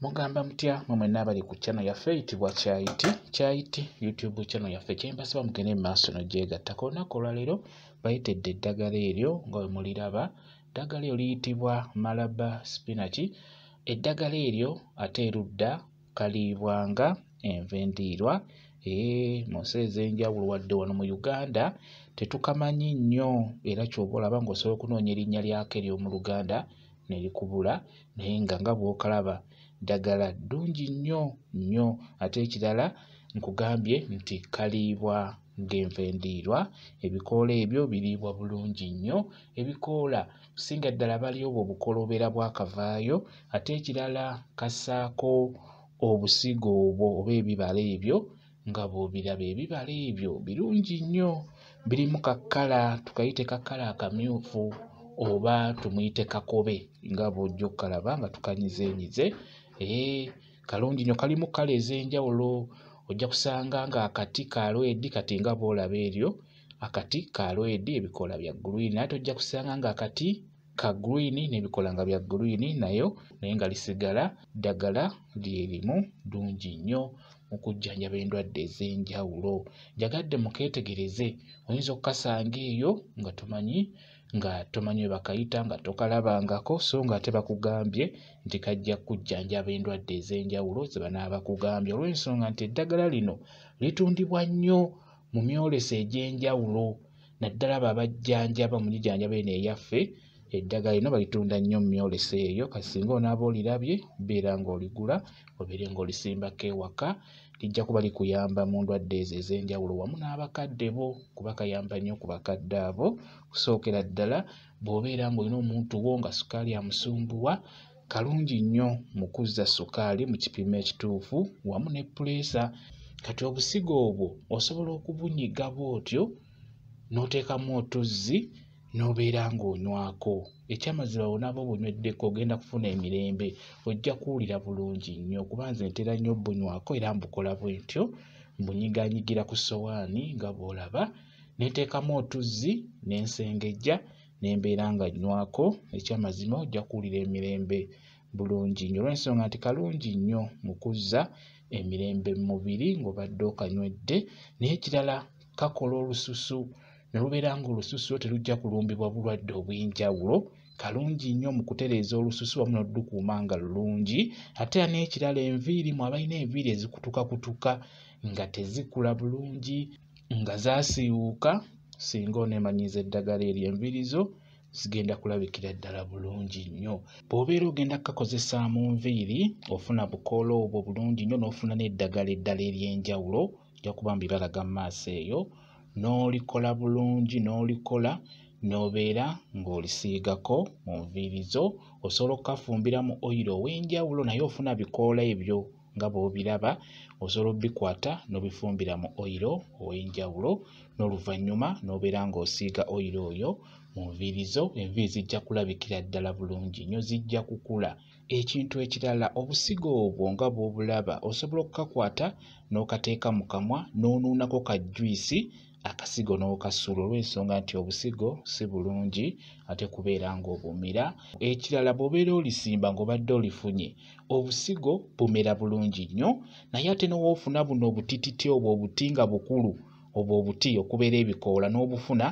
Mugamba mutya mwe mwenna abali ku channel yaffe eyitibwa Kyayiti YouTube channel yaffe kyembasaba mugende mu maaso n'ogyegatta. Ku lunaku olwaleero bayitedde eddagala eryo nga bwe muliraba. Eddagala eryo liyitibwa Malabar spinach. Eddagala eryo ate erudda kaliibwanga enva endiirwa. Mu nsi ez'enjawulo wadde wano mu Uganda tetukamanyi nnyo, era ky'oba olaba ng'osobola okunoonya erinnya lyako ery'omu Luganda ne likubula, naye nga bw'okalaba ddagala ddungi nnyo ate ekirala nkugambye nti kaliibwa ng'enva endiirwa. Ebikoola ebyo biriibwa bulungi nnyo. Ebikoola kusinga ddala baliyo bw'obukoola obubeera bwakavaayo, ate ekirala kassaako obusigo obwo oba ebibala ebyo nga bw'obiraba ebibala ebyo birungi nnyo, birimu kakkala tukayite kakkala akamyufu oba tumuyite kakobe nga bw'ojja okkalaba nga tukanyizenyize. Kalungi nnyo, kalimu kkala ez'enjawulo. Ojja kusanga ng'akati ka lwedi kati nga bw'olaba eryo, akati ka lwedi ebikoola bya green, ate ojja kusanga ng'akati ka green n'ebikoola nga bya green naye nga lisigala ddagala lyerimu ddungi nnyo mu kujjanjaba endwadde ez'enjawulo. Njagadde mukeetegereze, oyinza okukasanga eyo nga tomanyi we bakayita, nga tokalabangako, so ng'ate bakugambye nti kajja kujjanjaba endwadde ez'enjawulo ze banaaba bakugambye, olw'ensonga nti eddagala lino litundibwa nnyo mu myoleso egy'enjawulo. Naddala abo abajjanjaba mu gijjanjaba eno eyaffe, eddagala lino balitunda nnyo mu myoleso eyo. Kati singa onaaba olirabye beera ng'oligula obeere ng'olisimbako ewaka, lijja kuba likuyamba mu ndwadde ezo ez'enjawulo wamu n'abakadde bo, kuba kayamba nnyo ku bakadde abo. Kusookera ddala bw'obeera ng'olina omuntu wo nga sukaali amusumbuwa, kalungi nnyo mu kuzza sukaali mu kipimo ekituufu wamu ne puleesa. Kati obusigo obwo osobola okubunyiga bw'otyo n'oteekamu otuzzi n'obeera ng'onywako. Ekyamazima bw'onaaba obunyweddeko ogenda kufuna emirembe, ojja kuwulira bulungi nnyo, kuba nze ntera nnyo obbunywako era mbukola bwe ntyo, mbunyiganyigira ku ssowaani nga bw'olaba, ne nteekamu otuzzi ne nsengejja ne mbeera nga nywako. Ekyamazima ojja kuwulira emirembe bulungi nnyo, olw'ensonga nti kalungi nnyo mu kuzza emirembe mu mubiri ng'obadde okanywedde. Naye ekirala kakola olususu, ne lubeera ng'olususu terujja kulumbibwa bulwadde obw'enjawulo. Kalungi nnyo mu kutereeza olususu wamu n'oddukuuma nga lulungi. Ate n'ekirala enviiri, mu abalina enviiri ezikutukakutuka nga tezikula bulungi, nga zaasiiwuuka, singa oneemanyiiza eddagala eryo enviiri zo zigenda kulabikira ddala bulungi nnyo. Bw'obeera ogenda kukakozesa mu nviiri ofuna bukoola obwo bulungi nnyo, n'ofuna n'eddagala eddala ery'enjawulo, ojja kuba mbibalaga mu maaso eyo, n'olikola bulungi n'olikola n'obeera ng'olisiigako mu nviiri zo. Osobola okukafumbira mu oyiro ow'enjawulo, naye ofuna bikoola ebyo nga bw'obiraba, osobola obbikwata n'obifumbira mu oyiro ow'enjawulo, n'oluvannyuma n'obeera ng'osiiga oyiro oyo mu nviiri zo. Enviiri zijja kulabikira ddala bulungi nnyo, zijja kukula. Ekintu ekirala, obusigo obwo nga bw'obulaba osobola okukakwata n'okateeka mu kamwa n'onuunako ka juyisi, akasigo n'okasula, olw'ensonga nti obusigo si bulungi ate kubeera ng'obumira. Ekirala, bw'obeera olisimba ng'obadde olifunye, obusigo bumera bulungi nnyo, naye ate n'owoofuna buno obutititi obwo obuti nga bukulu, obwo obuti okubeera ebikoola n'obufuna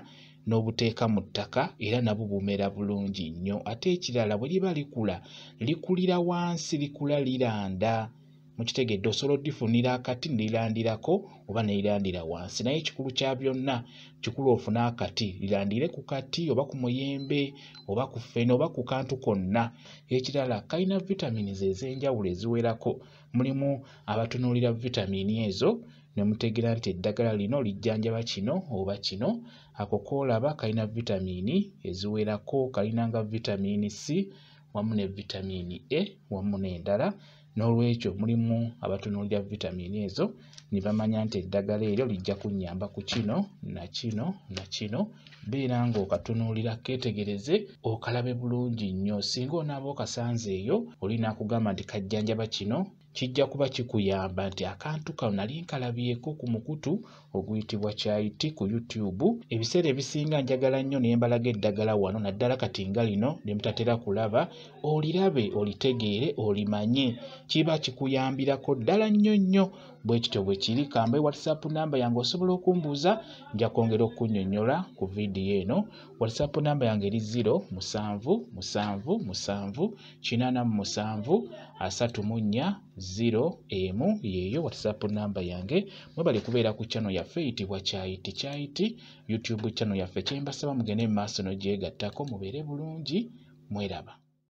n'obuteeka mu ttaka, era nabwo bumera bulungi nnyo. Ate ekirala, bwe liba likula, likulira wansi, likula liranda. Mukitegedde, osobola oddifunira akati ne lirandirako oba ne lirandira wansi, naye ekikulu kya byonna, kikulu ofune akati lirandire ku kati oba ku muyembe oba ku ffene oba ku kantu konna. Ekirala, kalina vitamini ez'enjawulo eziwerako. Mulimu abatunuulira vitamini ezo ne mutegeera nti eddagala lino lijjanjaba kino oba kino. Ako koolaba kalina vitamini eziwerako, kalina nga vitamini C wamu ne vitamini E wamu n'endala. N'olwekyo mulimu abatunuulira vitamini ezo ne bamanya nti eddagala eryo lijja kunnyamba ku kino na kino na kino. Beera ng'okatunuulira keetegereze okalabe bulungi nnyo. Singa onaaba okasanze eyo oli n'akugamba nti kajjanjaba kino, kijja kuba kikuyamba nti akantu kano nali nkalabyeko ku mukutu oguyitibwa Kyayiti ku YouTube. Ebiseera ebisinga njagala nnyo ne mbalaga eddagala wano, naddala kati nga lino lye mutatera kulaba, olirabe olitegeere olimanye. kiba kikuyambirako ddala nnyo bwe kityo bwe kiri. Kambe WhatsApp namba yange osobola okumbuuza, nja kwongera okunnyonnyola ku vidiyo eno. WhatsApp namba yange eri 0777873401 yeeyo WhatsApp namba yange. Mwebale kubeera ku channel yaffe eyitibwa Kyayiti YouTube channel yaffe. Kye mbasaba mugende mu maaso n'ogyegattako, mubeere bulungi, mweraba.